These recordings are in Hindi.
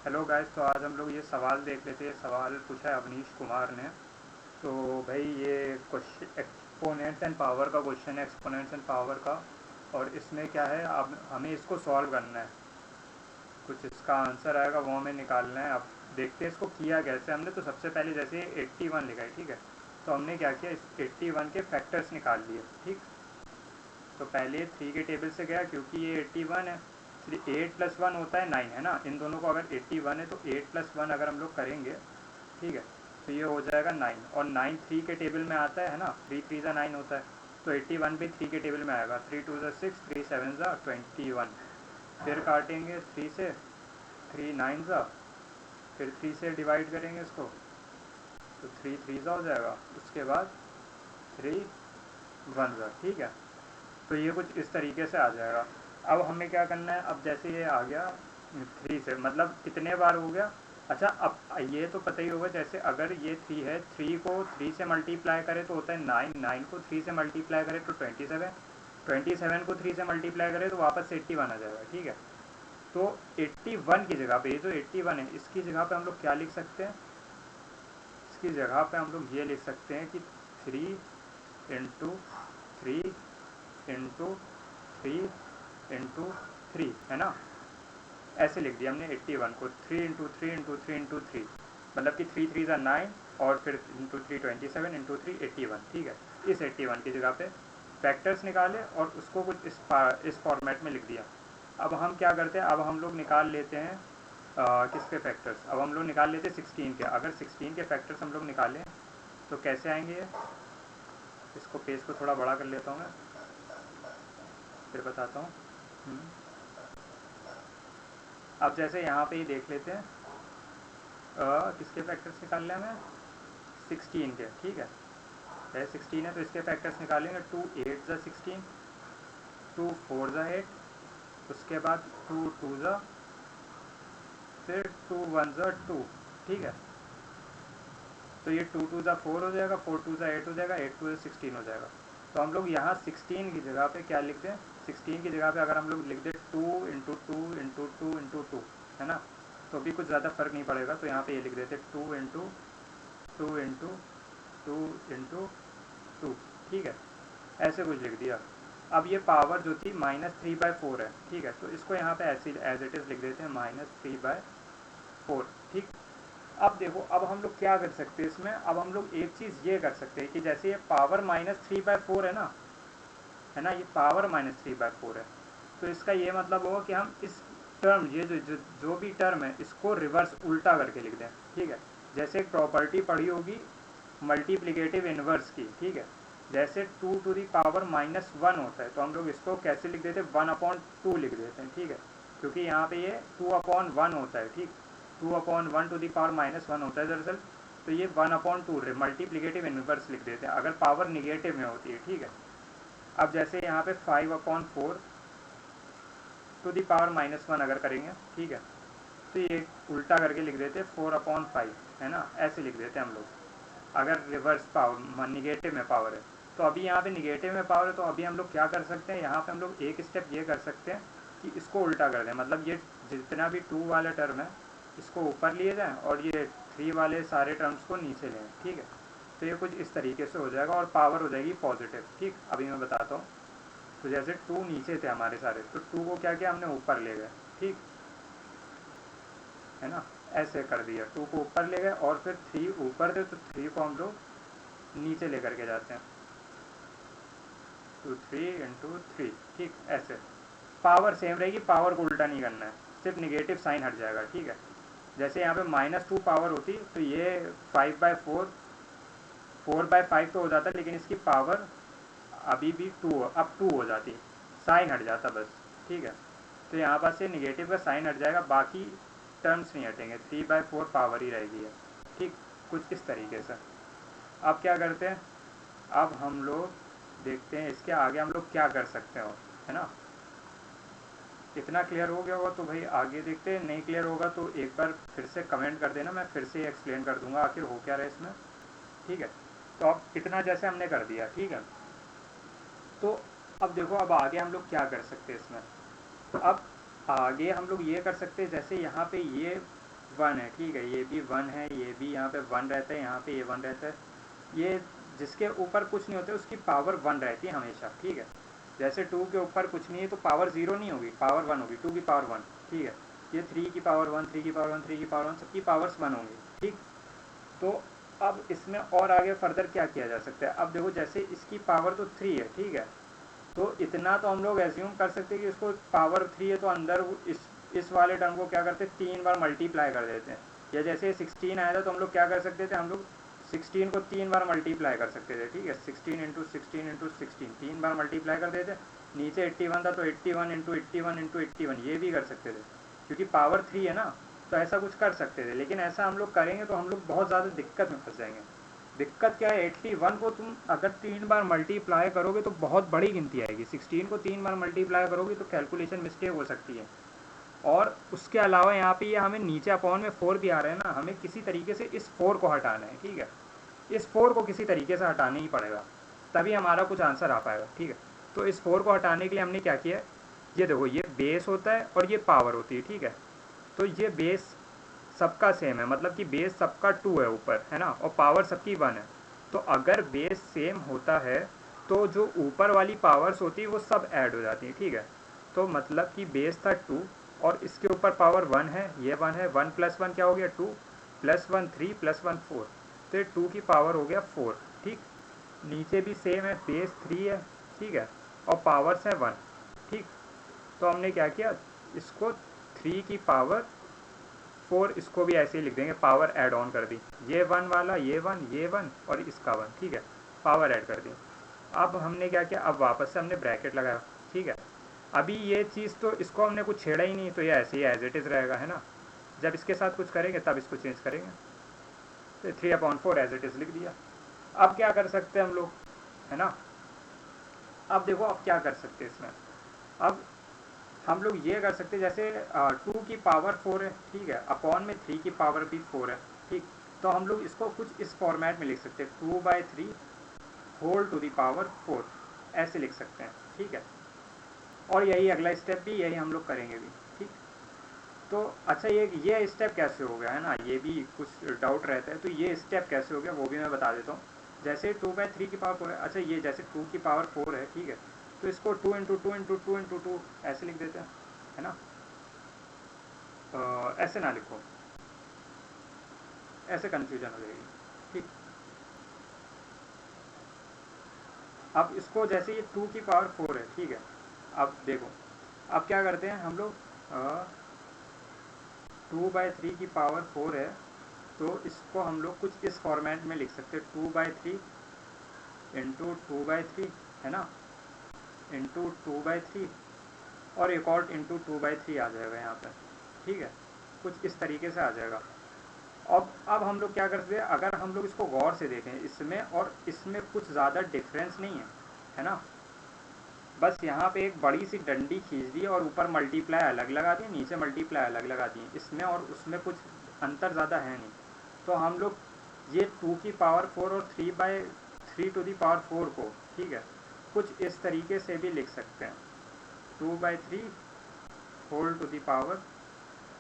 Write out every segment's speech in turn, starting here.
हेलो गाइस, तो आज हम लोग ये सवाल देख लेते हैं। सवाल पूछा है अवनीश कुमार ने। तो भाई ये क्वेश्चन एक्सपोनेंट्स एंड पावर का क्वेश्चन है, एक्सपोनेंट्स एंड पावर का। और इसमें क्या है, अब हमें इसको सॉल्व करना है। कुछ इसका आंसर आएगा वो हमें निकालना है। अब देखते हैं इसको किया कैसे हमने। तो सबसे पहले जैसे 81 लिखा है, ठीक है। तो हमने क्या किया, इस 81 के फैक्टर्स निकाल लिए, ठीक। तो पहले 3 के टेबल से गया, क्योंकि ये 81 है। 8 + 1 होता है 9, है ना। इन दोनों को अगर 81 है तो 8 + 1 अगर हम लोग करेंगे, ठीक है, तो ये हो जाएगा 9। और 9 3 के टेबल में आता है ना, 3 3 ज़ा 9 होता है। तो 81 भी 3 के टेबल में आएगा। 3 2 ज़ा 6, 3 7 ज़ा 21। फिर काटेंगे 3 से, 3 9 ज़ा, फिर 3 से डिवाइड करेंगे इसको, तो 3 3 ज़ा हो जाएगा। उसके बाद 3 1 ज़ा, ठीक है। तो ये कुछ इस तरीके से आ जाएगा। अब हमें क्या करना है, अब जैसे ये आ गया 3 से, मतलब कितने बार हो गया। अच्छा, अब ये तो पता ही होगा, जैसे अगर ये 3 है, 3 को 3 से मल्टीप्लाई करें तो होता है 9, 9 को 3 से मल्टीप्लाई करें तो 27, 27 को 3 से मल्टीप्लाई करें तो वापस से 81 आ जाएगा, ठीक है। तो 81 की जगह पे, ये जो 81 है इसकी जगह पे हम लोग क्या लिख सकते हैं, इसकी जगह पे हम लोग ये लिख सकते हैं कि 3 इंटू 3 इंटू 3 इंटू 3, है ना। ऐसे लिख दिया हमने 81 को। 3 इंटू 3 इंटू 3 इंटू 3, मतलब कि 3 3 ज़ा 9, और फिर इंटू 3 27, इंटू 3 81, ठीक है। इस 81 की जगह पे फैक्टर्स निकाले और उसको कुछ इस फॉर्मेट में लिख दिया। अब हम क्या करते हैं, अब हम लोग निकाल लेते हैं किसके फैक्टर्स। अब हम लोग निकाल लेते हैं 16 के। अगर 16 के फैक्टर्स हम लोग निकालें तो कैसे आएंगे ये। इसको पेज को थोड़ा बड़ा कर लेता हूँ मैं, फिर बताता हूँ। अब जैसे यहाँ पे ही देख लेते हैं, किसके फैक्टर्स निकाल लें हमें, 16 के, ठीक है। है 16 है तो इसके फैक्टर्स निकालेंगे। 2 8 ज़ा 16, 2 4 ज़ा 8, उसके बाद 2 2 ज़ा, फिर 2 1 ज़ा 2, ठीक है। तो ये 2 2 ज़ा 4 हो जाएगा, 4 2 ज़ा 8 हो जाएगा, 8 2 ज़ा 16 हो जाएगा। तो हम लोग यहाँ 16 की जगह पे क्या लिख दें, 16 की जगह पे अगर हम लोग लिख दें 2 इंटू 2 इंटू 2 इंटू 2, है ना, तो भी कुछ ज़्यादा फर्क नहीं पड़ेगा। तो यहाँ पे ये लिख देते 2 इंटू 2 इंटू 2 इंटू 2, ठीक है। ऐसे कुछ लिख दिया। अब ये पावर जो थी -3/4 है, ठीक है। तो इसको यहाँ पे ऐसे एज इट इज़ लिख देते हैं -3/4, ठीक। अब देखो, अब हम लोग क्या कर सकते हैं इसमें। अब हम लोग एक चीज़ ये कर सकते हैं कि जैसे ये पावर -3/4 है ना, है ना, ये पावर -3/4 है। तो इसका ये मतलब होगा कि हम इस टर्म, ये जो भी टर्म है इसको रिवर्स उल्टा करके लिख दें, ठीक है। जैसे एक प्रॉपर्टी पढ़ी होगी मल्टीप्लिकेटिव इनवर्स की, ठीक है। जैसे 2 टू दी पावर -1 होता है तो हम लोग इसको कैसे लिख देते हैं, 1/2 लिख देते हैं, ठीक है। क्योंकि यहाँ पे ये 2/1 होता है, ठीक। 2/1 टू दी पावर -1 होता है दरअसल। तो ये 1/2 मल्टीप्लिकेटिव इनवर्स लिख देते हैं अगर पावर निगेटिव में होती है, ठीक है। अब जैसे यहाँ पे 5/4 टू दी पावर -1 अगर करेंगे, ठीक है, तो ये उल्टा करके लिख देते हैं 4/5, है ना। ऐसे लिख देते हैं हम लोग अगर रिवर्स पावर निगेटिव में पावर है। तो अभी यहाँ पे निगेटिव में पावर है, तो अभी हम लोग क्या कर सकते हैं, यहाँ पे हम लोग एक स्टेप ये कर सकते हैं कि इसको उल्टा कर दें। मतलब ये जितना भी 2 वाला टर्म है इसको ऊपर लिए जाएँ और ये 3 वाले सारे टर्म्स को नीचे लें, ठीक है। तो ये कुछ इस तरीके से हो जाएगा और पावर हो जाएगी पॉजिटिव, ठीक। अभी मैं बताता हूँ। तो जैसे 2 नीचे थे हमारे सारे, तो 2 को क्या किया हमने, ऊपर ले गए, ठीक है ना। ऐसे कर दिया, 2 को ऊपर ले गए और फिर 3 ऊपर थे तो 3 को हम लोग नीचे लेकर के जाते हैं। 2 3 इंटू 3, ठीक। ऐसे पावर सेम रहेगी, पावर को उल्टा नहीं करना है, सिर्फ निगेटिव साइन हट जाएगा, ठीक है। जैसे यहाँ पे -2 पावर होती तो ये 5/4, 4/5 तो हो जाता, लेकिन इसकी पावर अभी भी 2, अब 2 हो जाती, साइन हट जाता बस, ठीक है। तो यहाँ पर से निगेटिव का साइन हट जाएगा, बाकी टर्म्स नहीं हटेंगे, 3/4 पावर ही रहेगी है, ठीक। कुछ इस तरीके से। अब क्या करते हैं, अब हम लोग देखते हैं इसके आगे हम लोग क्या कर सकते हो, है ना। इतना क्लियर हो गया होगा तो भाई आगे देखते हैं। नहीं क्लियर होगा तो एक बार फिर से कमेंट कर देना, मैं फिर से एक्सप्लेन कर दूंगा आखिर हो क्या रहा है इसमें, ठीक है। तो अब इतना जैसे हमने कर दिया, ठीक है। तो अब देखो, अब आगे हम लोग क्या कर सकते हैं इसमें। अब आगे हम लोग ये कर सकते हैं, जैसे यहाँ पे ये 1 है, ठीक है, ये भी 1 है, ये भी यहाँ पे 1 रहता है, यहाँ पे ये 1 रहता है। ये जिसके ऊपर कुछ नहीं होता उसकी पावर 1 रहती है हमेशा, ठीक है। जैसे 2 के ऊपर कुछ नहीं है तो पावर 0 नहीं होगी, पावर 1 होगी, 2 की पावर 1, ठीक है। ये 3 की पावर 1, 3 की पावर 1, 3 की पावर 1, सबकी पावर्स 1 होंगी, ठीक। तो अब इसमें और आगे फर्दर क्या किया जा सकता है, अब देखो जैसे इसकी पावर तो 3 है, ठीक है, तो इतना तो हम लोग एज्यूम कर सकते हैं कि इसको पावर 3 है तो अंदर इस वाले टर्म को क्या करते हैं 3 बार मल्टीप्लाई कर देते हैं। या जैसे 16 आया था तो हम लोग क्या कर सकते थे, हम लोग 16 को 3 बार मल्टीप्लाई कर सकते थे, ठीक है, 16 इंटू 16 इंटू 16 3 बार मल्टीप्लाई कर देते। नीचे 81 था तो 81 इंटू 81 इंटू 81 ये भी कर सकते थे, क्योंकि पावर 3 है ना, तो ऐसा कुछ कर सकते थे। लेकिन ऐसा हम लोग करेंगे तो हम लोग बहुत ज़्यादा दिक्कत में फंस जाएंगे। दिक्कत क्या है, 81 को तुम अगर 3 बार मल्टीप्लाई करोगे तो बहुत बड़ी गिनती आएगी, 16 को 3 बार मल्टीप्लाई करोगे तो कैलकुलेशन मिस्टेक हो सकती है। और उसके अलावा यहाँ पे ये हमें नीचे अपॉन में 4 भी आ रहा है ना, हमें किसी तरीके से इस 4 को हटाना है, ठीक है, इस 4 को किसी तरीके से हटाना ही पड़ेगा, तभी हमारा कुछ आंसर आ पाएगा, ठीक है। तो इस 4 को हटाने के लिए हमने क्या किया है, ये देखो ये बेस होता है और ये पावर होती है, ठीक है। तो ये बेस सबका सेम है, मतलब कि बेस सबका 2 है ऊपर, है ना, और पावर सबकी 1 है। तो अगर बेस सेम होता है तो जो ऊपर वाली पावर्स होती है वो सब ऐड हो जाती है, ठीक है। तो मतलब कि बेस था 2 और इसके ऊपर पावर 1 है, ये 1 है, 1 प्लस 1 क्या हो गया 2, प्लस 1 3, प्लस 1 4, तो ये 2 की पावर हो गया 4, ठीक। नीचे भी सेम है, बेस 3 है, ठीक है, और पावर्स है 1, ठीक। तो हमने क्या किया, इसको 3 की पावर 4 इसको भी ऐसे ही लिख देंगे, पावर ऐड ऑन कर दी, ये 1 वाला, ये 1, ये 1 और इसका 1, ठीक है, पावर ऐड कर दी। अब हमने क्या किया, अब वापस से हमने ब्रैकेट लगाया, ठीक है। अभी ये चीज़ तो इसको हमने कुछ छेड़ा ही नहीं, तो ये ऐसे ही एज इट इज़ रहेगा, है ना। जब इसके साथ कुछ करेंगे तब इसको चेंज करेंगे, तो 3/4 एज इट इज़ लिख दिया। अब क्या कर सकते हैं हम लोग, है ना। अब देखो अब क्या कर सकते हैं इसमें, अब हम लोग ये कर सकते हैं, जैसे 2 की पावर 4 है, ठीक है, अपॉन में 3 की पावर भी 4 है, ठीक। तो हम लोग इसको कुछ इस फॉर्मेट में लिख सकते हैं, 2/3 होल टू दी पावर 4, ऐसे लिख सकते हैं, ठीक है। और यही अगला स्टेप भी यही हम लोग करेंगे भी, ठीक। तो अच्छा ये स्टेप कैसे हो गया, है ना, ये भी कुछ डाउट रहता है, तो ये स्टेप कैसे हो गया वो भी मैं बता देता हूँ। जैसे 2/3 की पावर 4 है, अच्छा ये जैसे 2 की पावर 4 है, ठीक है, तो इसको 2 इंटू 2 इंटू 2 इंटू 2 ऐसे लिख देते हैं, है ना। ऐसे ना लिखो, ऐसे कन्फ्यूजन हो जाएगी, ठीक। अब इसको जैसे ये 2 की पावर 4 है, ठीक है, अब देखो अब क्या करते हैं हम लोग, 2/3 की पावर 4 है, तो इसको हम लोग कुछ इस फॉर्मेट में लिख सकते हैं, 2/3 इंटू 2/3, है ना, इंटू 2/3 और एक और इंटू 2/3 आ जाएगा यहाँ पर, ठीक है, कुछ इस तरीके से आ जाएगा। अब हम लोग क्या करते हैं, अगर हम लोग इसको गौर से देखें, इसमें और इसमें कुछ ज़्यादा डिफरेंस नहीं है ना। बस यहाँ पे एक बड़ी सी डंडी खींच दी और ऊपर मल्टीप्लाई अलग लगा दी, नीचे मल्टीप्लाई अलग लगा दी, इसमें और उसमें कुछ अंतर ज़्यादा है नहीं। तो हम लोग ये 2 की पावर 4 और 3/3 टू दी पावर 4 को, ठीक है, कुछ इस तरीके से भी लिख सकते हैं, 2/3 होल टू दी पावर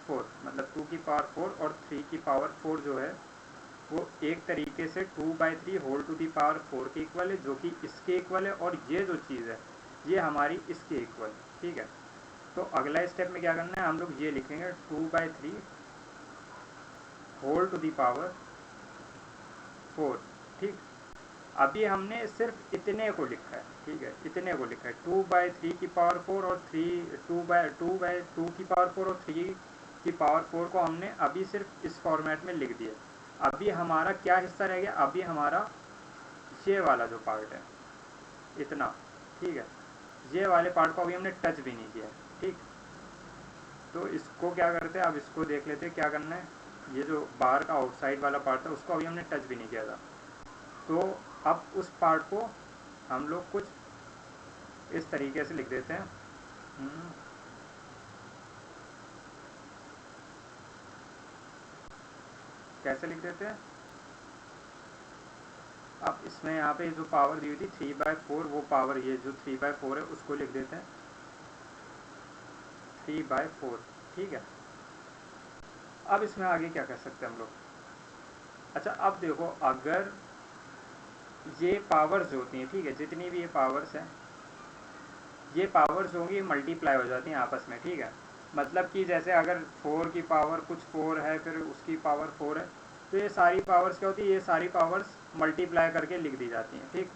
4, मतलब 2 की पावर 4 और 3 की पावर 4 जो है वो एक तरीके से 2/3 होल टू दी पावर 4 के इक्वल है, जो कि इसके इक्वल है, और ये जो चीज़ है ये हमारी इसके इक्वल, ठीक है। तो अगला स्टेप में क्या करना है, हम लोग ये लिखेंगे 2/3 होल टू दी पावर 4, ठीक। अभी हमने सिर्फ इतने को लिखा है, ठीक है, इतने को लिखा है, 2/3 की पावर 4 और 2/2 की पावर 4 और 3 की पावर 4 को हमने अभी सिर्फ इस फॉर्मेट में लिख दिया। अभी हमारा क्या हिस्सा रह गया, अभी हमारा ये वाला जो पार्ट है इतना, ठीक है, ये वाले पार्ट को अभी हमने टच भी नहीं किया है, ठीक। तो इसको क्या करते हैं, अब इसको देख लेते हैं क्या करना है। ये जो बाहर का आउटसाइड वाला पार्ट था उसको अभी हमने टच भी नहीं किया था, तो अब उस पार्ट को हम लोग कुछ इस तरीके से लिख देते हैं, कैसे लिख देते हैं। अब इसमें यहाँ पे जो पावर दी हुई थी 3/4, वो पावर ये जो 3/4 है उसको लिख देते हैं 3/4, ठीक है। अब इसमें आगे क्या कर सकते हैं हम लोग? अच्छा अब देखो, अगर ये पावर्स जो होती हैं, ठीक है, जितनी भी ये पावर्स हैं, ये पावर्स होंगी मल्टीप्लाई हो जाती हैं आपस में, ठीक है। मतलब कि जैसे अगर 4 की पावर कुछ 4 है, फिर उसकी पावर 4 है, तो ये सारी पावर्स क्या होती है, ये सारी पावर्स मल्टीप्लाई करके लिख दी जाती हैं, ठीक।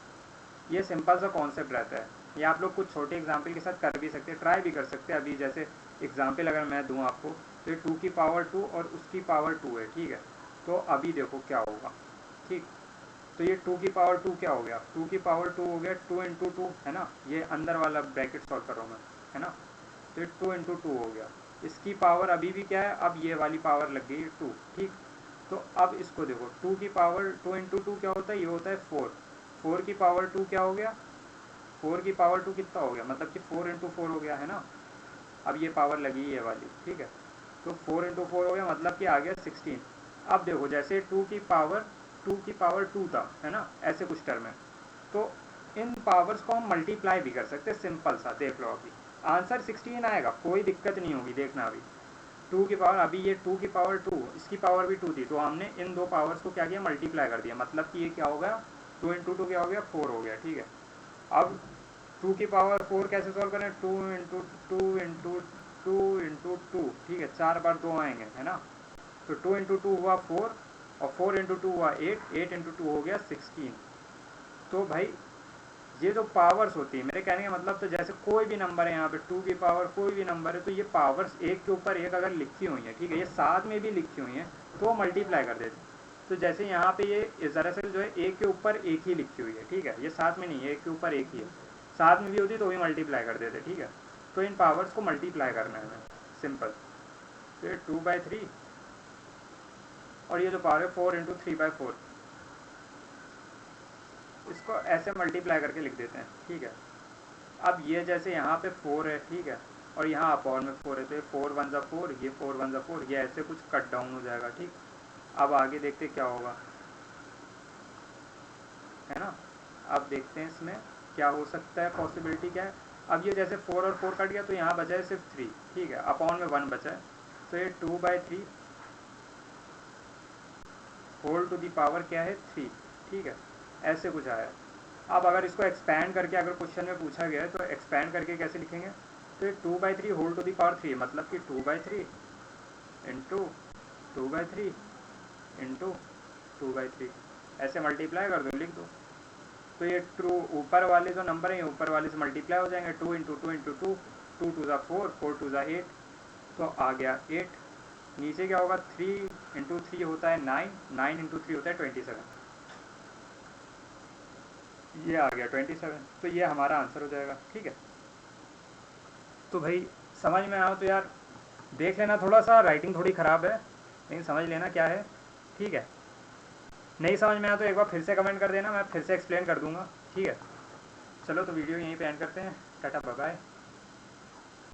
ये सिंपल सा कॉन्सेप्ट रहता है। ये आप लोग कुछ छोटे एग्जाम्पल के साथ कर भी सकते हैं, ट्राई भी कर सकते हैं। अभी जैसे एग्जाम्पल अगर मैं दूँ आपको, तो ये 2 की पावर 2 और उसकी पावर 2 है, ठीक है। तो अभी देखो क्या होगा, ठीक। तो ये 2 की पावर 2 क्या हो गया, 2 की पावर 2 हो गया 2 इंटू 2, है ना, ये अंदर वाला ब्रैकेट सॉल्व कर रहा हूँ मैं, है ना। तो ये 2 इंटू 2 हो गया। इसकी पावर अभी भी क्या है, अब ये वाली पावर लग गई 2, ठीक। तो अब इसको देखो, 2 की पावर 2 इंटू 2 क्या होता है, ये होता है 4। 4 की पावर 2 क्या हो गया, 4 की पावर 2 कितना हो गया, मतलब कि 4 इंटू 4 हो गया, है ना। अब ये पावर लगी ये वाली, ठीक है। तो 4 इंटू 4 हो गया, मतलब कि आ गया 16। अब देखो, जैसे 2 की पावर 2 था, है ना, ऐसे कुछ टर्म है। तो इन पावर्स को हम मल्टीप्लाई भी कर सकते हैं, सिंपल सा, देख लो अभी आंसर 16 आएगा, कोई दिक्कत नहीं होगी, देखना अभी। 2 की पावर, अभी ये 2 की पावर 2, इसकी पावर भी 2 थी, तो हमने इन दो पावर्स को क्या किया, मल्टीप्लाई कर दिया, मतलब कि ये क्या हो गया, 2 इंटू 2 क्या हो गया, 4 हो गया, ठीक है। अब 2 की पावर 4 कैसे सॉल्व करें, 2 इंटू 2 इंटू 2 इंटू 2, ठीक है, 4 बार 2 आएंगे, है ना। तो 2 इंटू 2 हुआ 4, और 4 इंटू 2 हुआ 8, 8 इंटू 2 हो गया 16। तो भाई ये जो पावर्स होती है, मेरे कहने का मतलब, तो जैसे कोई भी नंबर है यहाँ पे 2 की पावर कोई भी नंबर है, तो ये पावर्स एक के ऊपर एक अगर लिखी हुई है, ठीक है, ये साथ में भी लिखी हुई है, तो मल्टीप्लाई कर देते। तो जैसे यहाँ पे ये दरअसल जो है एक के ऊपर एक ही लिखी हुई है, ठीक है, ये साथ में नहीं है, एक के ऊपर एक ही है। साथ में भी होती तो भी मल्टीप्लाई कर देते, ठीक है। तो इन पावर्स को मल्टीप्लाई करना है हमें, सिंपल। तो ये 2/3, और ये जो पावर है 4 इंटू 3/4, इसको ऐसे मल्टीप्लाई करके लिख देते हैं, ठीक है। अब ये जैसे यहाँ पे 4 है, ठीक है, और यहाँ अपॉन में 4 है, तो ये 4 1 जा 4, ये 4 1 जा 4, ये ऐसे कुछ कट डाउन हो जाएगा, ठीक। अब आगे देखते क्या होगा, है ना। अब देखते हैं इसमें क्या हो सकता है, पॉसिबिलिटी क्या है। अब ये जैसे 4 और 4 कट गया, तो यहाँ बचा है सिर्फ 3, ठीक है, अपॉन में 1 बचा है, तो ये 2/3 होल टू दी पावर क्या है 3, ठीक है, ऐसे कुछ आया। अब अगर इसको एक्सपैंड करके अगर क्वेश्चन में पूछा गया है, तो एक्सपैंड करके कैसे लिखेंगे, तो ये 2/3 होल टू दी पावर 3, मतलब कि 2/3 इंटू 2/3 इंटू 2/3, ऐसे मल्टीप्लाई कर दो, लिख दो। तो ये ट्रू ऊपर वाले जो नंबर हैं, ऊपर वाले से मल्टीप्लाई हो जाएंगे, 2 इंटू 2 इंटू 2, 2 2 ज़ा 4, 4 2 ज़ा 8, तो आ गया 8। नीचे क्या होगा, 3 इंटू 3 होता है 9, 9 इंटू 3 होता है 27, ये आ गया 27। तो ये हमारा आंसर हो जाएगा, ठीक है। तो भाई समझ में आओ तो यार देख लेना, थोड़ा सा राइटिंग थोड़ी ख़राब है, लेकिन समझ लेना क्या है, ठीक है। नहीं समझ में आया तो एक बार फिर से कमेंट कर देना, मैं फिर से एक्सप्लेन कर दूंगा, ठीक है। चलो तो वीडियो यहीं पे एंड करते हैं, टाटा बाय बाय।